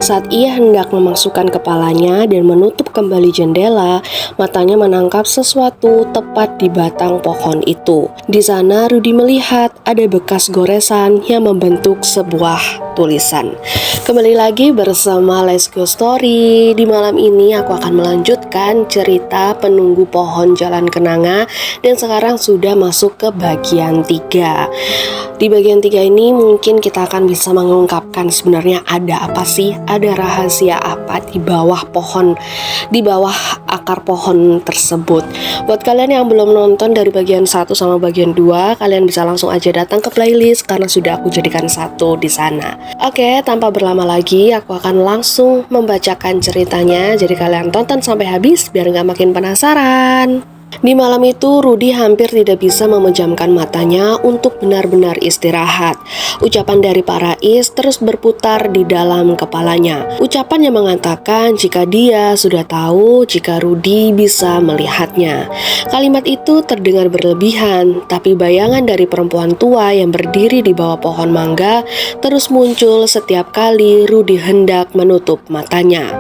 Saat ia hendak memasukkan kepalanya dan menutup kembali jendela, matanya menangkap sesuatu tepat di batang pohon itu. Di sana Rudy melihat ada bekas goresan yang membentuk sebuah tulisan. Kembali lagi bersama Let's Go Story. Di malam ini aku akan melanjutkan cerita Penunggu Pohon Jalan Kenanga, dan sekarang sudah masuk ke bagian 3. Di bagian 3 ini mungkin kita akan bisa mengungkapkan sebenarnya ada apa sih, ada rahasia apa di bawah pohon, di bawah akar pohon tersebut. Buat kalian yang belum nonton dari bagian 1 sama bagian 2, kalian bisa langsung aja datang ke playlist karena sudah aku jadikan satu di sana. Oke, tanpa berlama lagi aku akan langsung membacakan ceritanya, jadi kalian tonton sampai habis biar gak makin penasaran. Di malam itu, Rudy hampir tidak bisa memejamkan matanya untuk benar-benar istirahat. Ucapan dari Pak Rais terus berputar di dalam kepalanya. Ucapan yang mengatakan jika dia sudah tahu jika Rudy bisa melihatnya. Kalimat itu terdengar berlebihan, tapi bayangan dari perempuan tua yang berdiri di bawah pohon mangga terus muncul setiap kali Rudy hendak menutup matanya.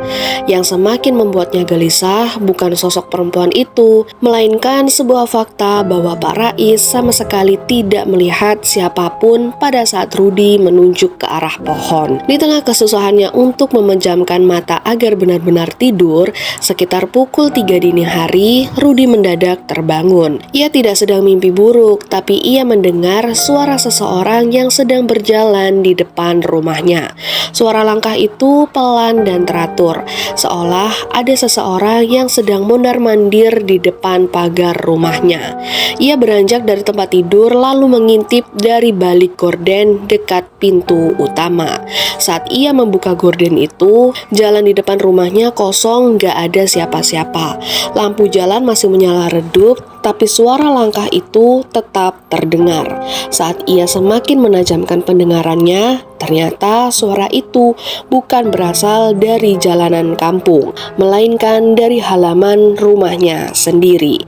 Yang semakin membuatnya gelisah bukan sosok perempuan itu, melainkan sebuah fakta bahwa Pak Rais sama sekali tidak melihat siapapun pada saat Rudy menunjuk ke arah pohon. Di tengah kesusahannya untuk memejamkan mata agar benar-benar tidur, sekitar pukul 3 dini hari, Rudy mendadak terbangun. Ia tidak sedang mimpi buruk, tapi ia mendengar suara seseorang yang sedang berjalan di depan rumahnya. Suara langkah itu pelan dan teratur, seolah ada seseorang yang sedang mondar-mandir di depan pagar rumahnya. Ia beranjak dari tempat tidur lalu mengintip dari balik gorden dekat pintu utama. Saat ia membuka gorden itu, jalan di depan rumahnya kosong, gak ada siapa-siapa. Lampu jalan masih menyala redup, tapi suara langkah itu tetap terdengar. Saat ia semakin menajamkan pendengarannya, ternyata suara itu bukan berasal dari jalanan kampung, melainkan dari halaman rumahnya sendiri.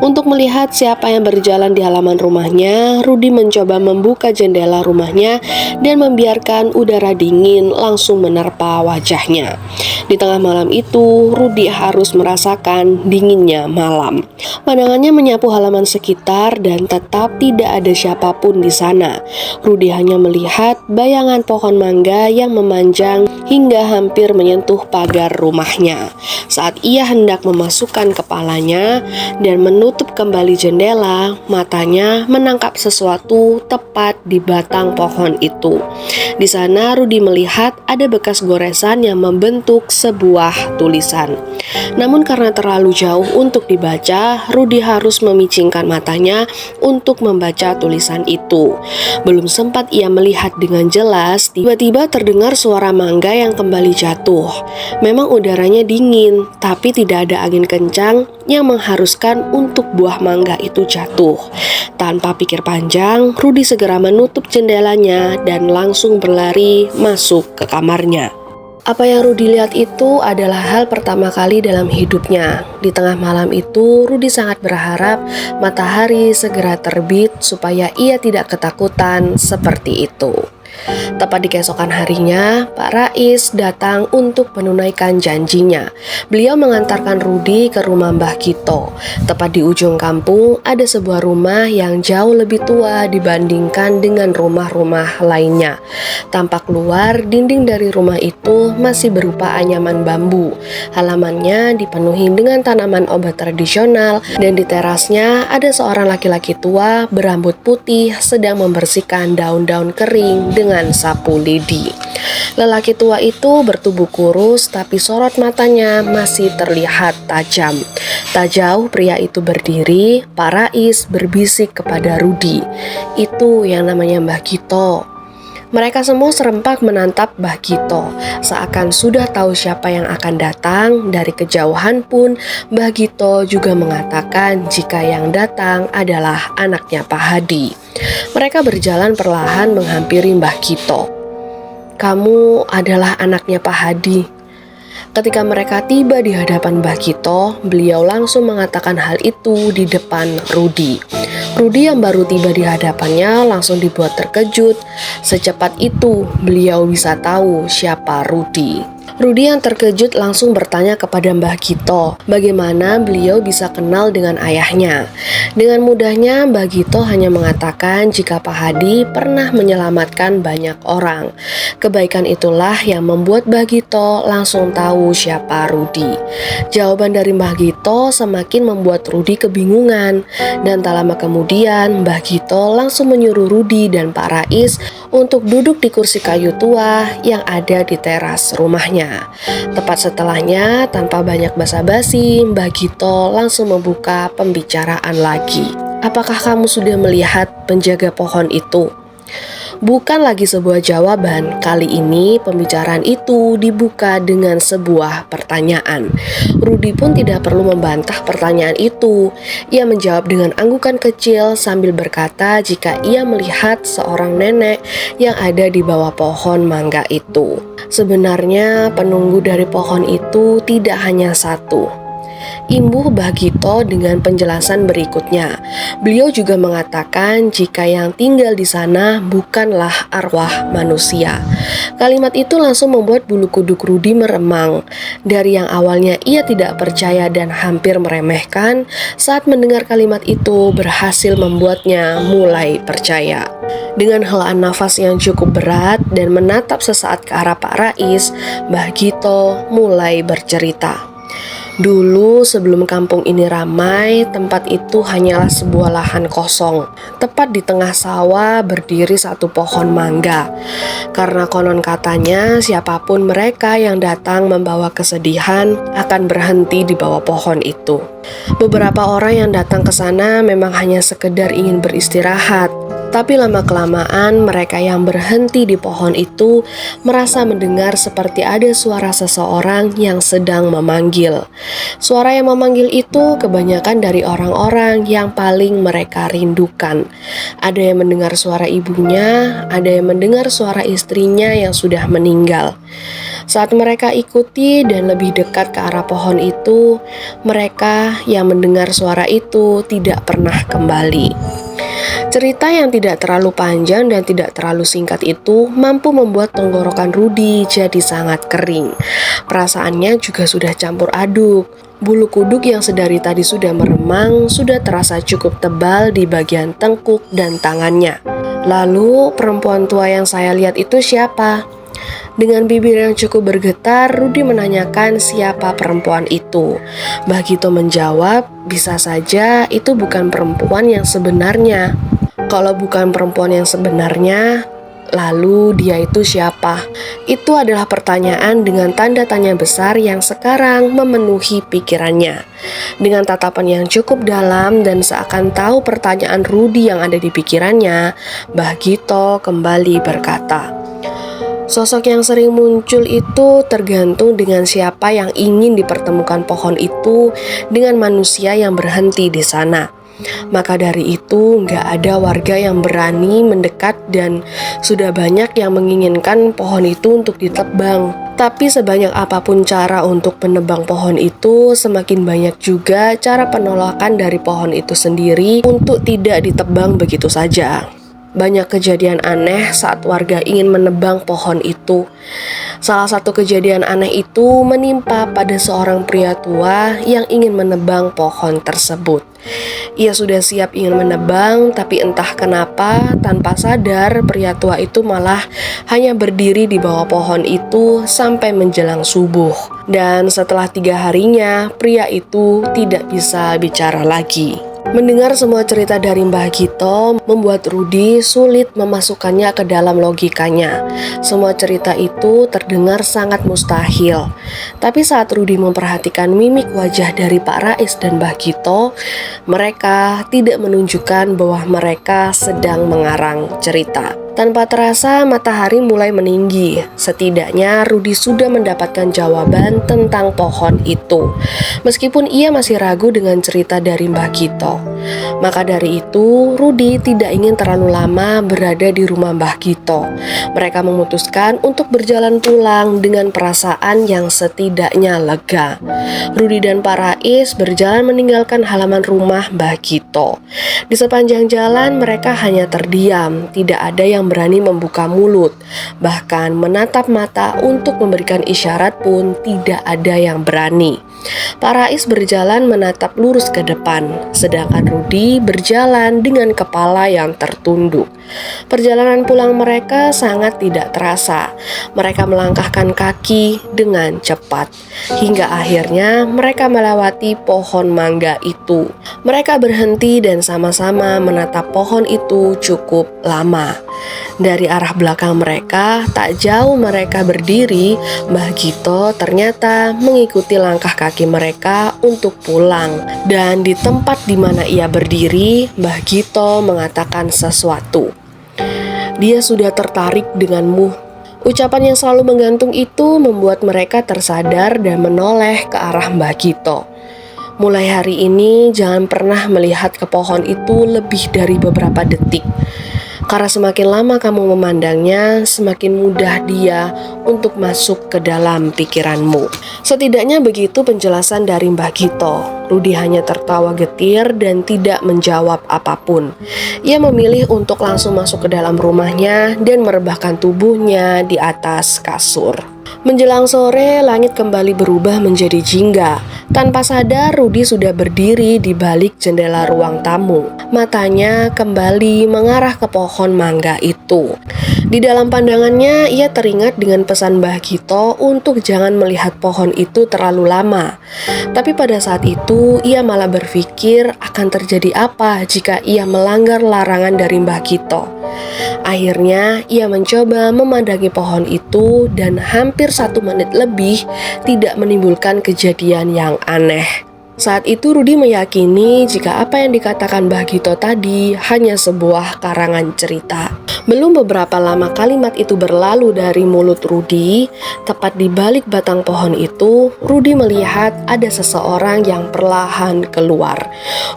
Untuk melihat siapa yang berjalan di halaman rumahnya, Rudy mencoba membuka jendela rumahnya dan membiarkan udara dingin langsung menerpa wajahnya. Di tengah malam itu, Rudy harus merasakan dinginnya malam. Pandangannya menyapu halaman sekitar dan tetap tidak ada siapapun di sana. Rudy hanya melihat bayangan pohon mangga yang memanjang hingga hampir menyentuh pagar rumahnya. Saat ia hendak memasukkan kepalanya dan menutup kembali jendela, matanya menangkap sesuatu tepat di batang pohon itu. Di sana Rudy melihat ada bekas goresan yang membentuk sebuah tulisan. Namun karena terlalu jauh untuk dibaca, Rudy harus memicingkan matanya untuk membaca tulisan itu. Belum sempat ia melihat dengan jelas, tiba-tiba terdengar suara mangga yang kembali jatuh. Memang udaranya dingin, tapi tidak ada angin kencang yang mengharuskan untuk buah mangga itu jatuh. Tanpa pikir panjang, Rudy segera menutup jendelanya dan langsung berlari masuk ke kamarnya. Apa yang Rudy lihat itu adalah hal pertama kali dalam hidupnya. Di tengah malam itu, Rudy sangat berharap matahari segera terbit supaya ia tidak ketakutan seperti itu. Tepat di keesokan harinya, Pak Rais datang untuk menunaikan janjinya. Beliau mengantarkan Rudy ke rumah Mbah Gito. Tepat di ujung kampung, ada sebuah rumah yang jauh lebih tua dibandingkan dengan rumah-rumah lainnya. Tampak luar, dinding dari rumah itu masih berupa anyaman bambu. Halamannya dipenuhi dengan tanaman obat tradisional, dan di terasnya ada seorang laki-laki tua berambut putih sedang membersihkan daun-daun kering dengan sapu lidi. Lelaki tua itu bertubuh kurus, tapi sorot matanya masih terlihat tajam. Tak jauh pria itu berdiri, Pak Rais berbisik kepada Rudy. Itu yang namanya Mbah Gito. Mereka semua serempak menatap Mbah Gito, seakan sudah tahu siapa yang akan datang. Dari kejauhan pun, Mbah Gito juga mengatakan jika yang datang adalah anaknya Pak Hadi. Mereka berjalan perlahan menghampiri Mbah Gito. "Kamu adalah anaknya Pak Hadi." Ketika mereka tiba di hadapan Mbah Gito, beliau langsung mengatakan hal itu di depan Rudy. Rudy yang baru tiba di hadapannya langsung dibuat terkejut. Secepat itu beliau bisa tahu siapa Rudy. Rudi yang terkejut langsung bertanya kepada Mbah Gito, bagaimana beliau bisa kenal dengan ayahnya. Dengan mudahnya Mbah Gito hanya mengatakan jika Pak Hadi pernah menyelamatkan banyak orang. Kebaikan itulah yang membuat Mbah Gito langsung tahu siapa Rudi. Jawaban dari Mbah Gito semakin membuat Rudi kebingungan, dan tak lama kemudian Mbah Gito langsung menyuruh Rudi dan Pak Rais untuk duduk di kursi kayu tua yang ada di teras rumahnya. Tepat setelahnya, tanpa banyak basa-basi, Mbah Gito langsung membuka pembicaraan lagi. Apakah kamu sudah melihat penjaga pohon itu? Bukan lagi sebuah jawaban, kali ini pembicaraan itu dibuka dengan sebuah pertanyaan. Rudi pun tidak perlu membantah pertanyaan itu. Ia menjawab dengan anggukan kecil sambil berkata jika ia melihat seorang nenek yang ada di bawah pohon mangga itu. Sebenarnya penunggu dari pohon itu tidak hanya satu. Imbuh Mbah Gito dengan penjelasan berikutnya. Beliau juga mengatakan jika yang tinggal di sana bukanlah arwah manusia. Kalimat itu langsung membuat bulu kuduk Rudi meremang. Dari yang awalnya ia tidak percaya dan hampir meremehkan, saat mendengar kalimat itu berhasil membuatnya mulai percaya. Dengan helaan nafas yang cukup berat dan menatap sesaat ke arah Pak Rais, Mbah Gito mulai bercerita. Dulu sebelum kampung ini ramai, tempat itu hanyalah sebuah lahan kosong. Tepat di tengah sawah berdiri satu pohon mangga. Karena konon katanya siapapun mereka yang datang membawa kesedihan akan berhenti di bawah pohon itu. Beberapa orang yang datang ke sana memang hanya sekedar ingin beristirahat. Tapi lama-kelamaan mereka yang berhenti di pohon itu merasa mendengar seperti ada suara seseorang yang sedang memanggil. Suara yang memanggil itu kebanyakan dari orang-orang yang paling mereka rindukan. Ada yang mendengar suara ibunya, ada yang mendengar suara istrinya yang sudah meninggal. Saat mereka ikuti dan lebih dekat ke arah pohon itu, mereka yang mendengar suara itu tidak pernah kembali. Cerita yang tidak terlalu panjang dan tidak terlalu singkat itu mampu membuat tenggorokan Rudi jadi sangat kering. Perasaannya juga sudah campur aduk. Bulu kuduk yang sedari tadi sudah meremang sudah terasa cukup tebal di bagian tengkuk dan tangannya. Lalu perempuan tua yang saya lihat itu siapa? Dengan bibir yang cukup bergetar, Rudi menanyakan siapa perempuan itu. Mbah Gito menjawab, bisa saja itu bukan perempuan yang sebenarnya. Kalau bukan perempuan yang sebenarnya, lalu dia itu siapa? Itu adalah pertanyaan dengan tanda tanya besar yang sekarang memenuhi pikirannya. Dengan tatapan yang cukup dalam dan seakan tahu pertanyaan Rudi yang ada di pikirannya, Mbah Gito kembali berkata, sosok yang sering muncul itu tergantung dengan siapa yang ingin dipertemukan pohon itu dengan manusia yang berhenti di sana. Maka dari itu nggak ada warga yang berani mendekat dan sudah banyak yang menginginkan pohon itu untuk ditebang. Tapi sebanyak apapun cara untuk menebang pohon itu, semakin banyak juga cara penolakan dari pohon itu sendiri untuk tidak ditebang begitu saja. Banyak kejadian aneh saat warga ingin menebang pohon itu. Salah satu kejadian aneh itu menimpa pada seorang pria tua yang ingin menebang pohon tersebut. Ia sudah siap ingin menebang, tapi entah kenapa tanpa sadar pria tua itu malah hanya berdiri di bawah pohon itu sampai menjelang subuh. Dan setelah 3 harinya, pria itu tidak bisa bicara lagi. Mendengar semua cerita dari Mbah Gito membuat Rudi sulit memasukkannya ke dalam logikanya. Semua cerita itu terdengar sangat mustahil. Tapi saat Rudi memperhatikan mimik wajah dari Pak Rais dan Mbah Gito, mereka tidak menunjukkan bahwa mereka sedang mengarang cerita. Tanpa terasa matahari mulai meninggi. Setidaknya Rudi sudah mendapatkan jawaban tentang pohon itu. Meskipun ia masih ragu dengan cerita dari Mbah Gito. Maka dari itu Rudi tidak ingin terlalu lama berada di rumah Mbah Gito. Mereka memutuskan untuk berjalan pulang dengan perasaan yang setidaknya lega. Rudi dan Pak Rais berjalan meninggalkan halaman rumah Mbah Gito. Di sepanjang jalan mereka hanya terdiam. Tidak ada yang yang berani membuka mulut. Bahkan menatap mata untuk memberikan isyarat pun tidak ada yang berani. Pak Rais berjalan menatap lurus ke depan, sedangkan Rudi berjalan dengan kepala yang tertunduk. Perjalanan pulang mereka sangat tidak terasa. Mereka melangkahkan kaki dengan cepat, hingga akhirnya mereka melewati pohon mangga itu. Mereka berhenti dan sama-sama menatap pohon itu cukup lama. Dari arah belakang mereka, tak jauh mereka berdiri, Mbah Gito ternyata mengikuti langkah kaki mereka untuk pulang. Dan di tempat di mana ia berdiri, Mbah Gito mengatakan sesuatu. "Dia sudah tertarik denganmu." Ucapan yang selalu menggantung itu membuat mereka tersadar dan menoleh ke arah Mbah Gito. "Mulai hari ini jangan pernah melihat ke pohon itu lebih dari beberapa detik. Karena semakin lama kamu memandangnya, semakin mudah dia untuk masuk ke dalam pikiranmu." Setidaknya begitu penjelasan dari Mbah Gito. Rudi hanya tertawa getir dan tidak menjawab apapun. Ia memilih untuk langsung masuk ke dalam rumahnya dan merebahkan tubuhnya di atas kasur. Menjelang sore, langit kembali berubah menjadi jingga. Tanpa sadar, Rudi sudah berdiri di balik jendela ruang tamu. Matanya kembali mengarah ke pohon mangga itu. Di dalam pandangannya, ia teringat dengan pesan Mbah Gito untuk jangan melihat pohon itu terlalu lama. Tapi pada saat itu, ia malah berpikir akan terjadi apa jika ia melanggar larangan dari Mbah Gito. Akhirnya, ia mencoba memandangi pohon itu dan hampir 1 menit lebih tidak menimbulkan kejadian yang aneh. Saat itu Rudi meyakini jika apa yang dikatakan Mbah Gito tadi hanya sebuah karangan cerita. Belum beberapa lama kalimat itu berlalu dari mulut Rudi, tepat di balik batang pohon itu, Rudi melihat ada seseorang yang perlahan keluar.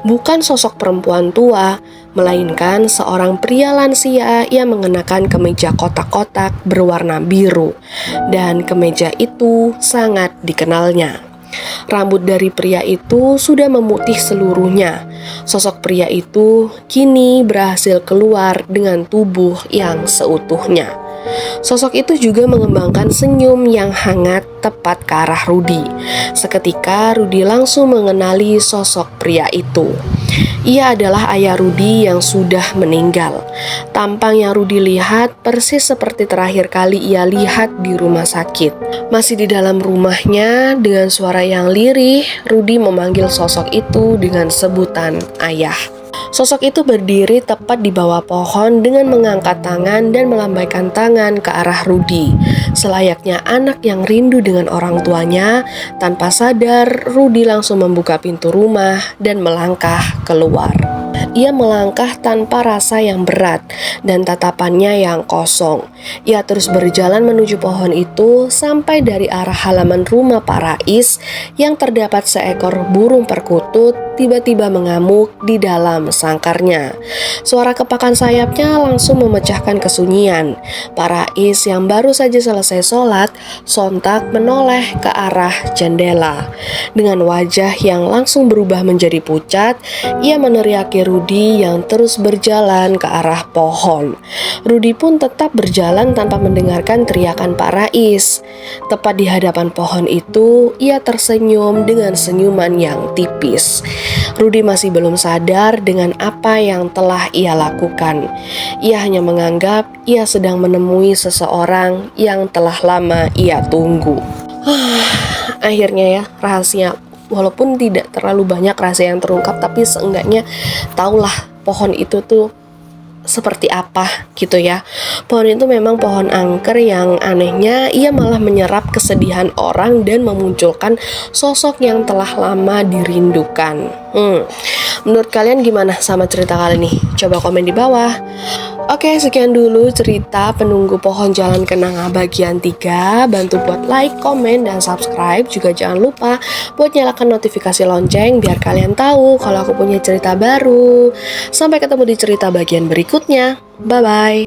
Bukan sosok perempuan tua, melainkan seorang pria lansia yang mengenakan kemeja kotak-kotak berwarna biru. Dan kemeja itu sangat dikenalnya. Rambut dari pria itu sudah memutih seluruhnya. Sosok pria itu kini berhasil keluar dengan tubuh yang seutuhnya. Sosok itu juga mengembangkan senyum yang hangat tepat ke arah Rudi. Seketika Rudi langsung mengenali sosok pria itu. Ia adalah ayah Rudi yang sudah meninggal. Tampang yang Rudi lihat persis seperti terakhir kali ia lihat di rumah sakit. Masih di dalam rumahnya, dengan suara yang lirih, Rudi memanggil sosok itu dengan sebutan ayah. Sosok itu berdiri tepat di bawah pohon dengan mengangkat tangan dan melambaikan tangan ke arah Rudi. Selayaknya anak yang rindu dengan orang tuanya, tanpa sadar Rudi langsung membuka pintu rumah dan melangkah keluar. Ia melangkah tanpa rasa yang berat dan tatapannya yang kosong. Ia terus berjalan menuju pohon itu sampai dari arah halaman rumah Pak Rais yang terdapat seekor burung perkutut tiba-tiba mengamuk di dalam sangkarnya. Suara kepakan sayapnya langsung memecahkan kesunyian. Pak Rais yang baru saja selesai sholat sontak menoleh ke arah jendela. Dengan wajah yang langsung berubah menjadi pucat, ia meneriaki Rudi yang terus berjalan ke arah pohon. Rudi pun tetap berjalan tanpa mendengarkan teriakan Pak Rais. Tepat di hadapan pohon itu, ia tersenyum dengan senyuman yang tipis. Rudi masih belum sadar dengan apa yang telah ia lakukan. Ia hanya menganggap ia sedang menemui seseorang yang telah lama ia tunggu. Akhirnya ya, rahasia, walaupun tidak terlalu banyak rahasia yang terungkap, tapi seenggaknya tahulah pohon itu tuh seperti apa gitu ya. Pohon itu memang pohon angker yang anehnya ia malah menyerap kesedihan orang dan memunculkan sosok yang telah lama dirindukan. Menurut kalian gimana sama cerita kali ini? Coba komen di bawah. Oke, sekian dulu cerita Penunggu Pohon Jalan Kenanga bagian 3. Bantu buat like, komen, dan subscribe. Juga jangan lupa buat nyalakan notifikasi lonceng biar kalian tahu kalau aku punya cerita baru. Sampai ketemu di cerita bagian berikutnya. Bye-bye.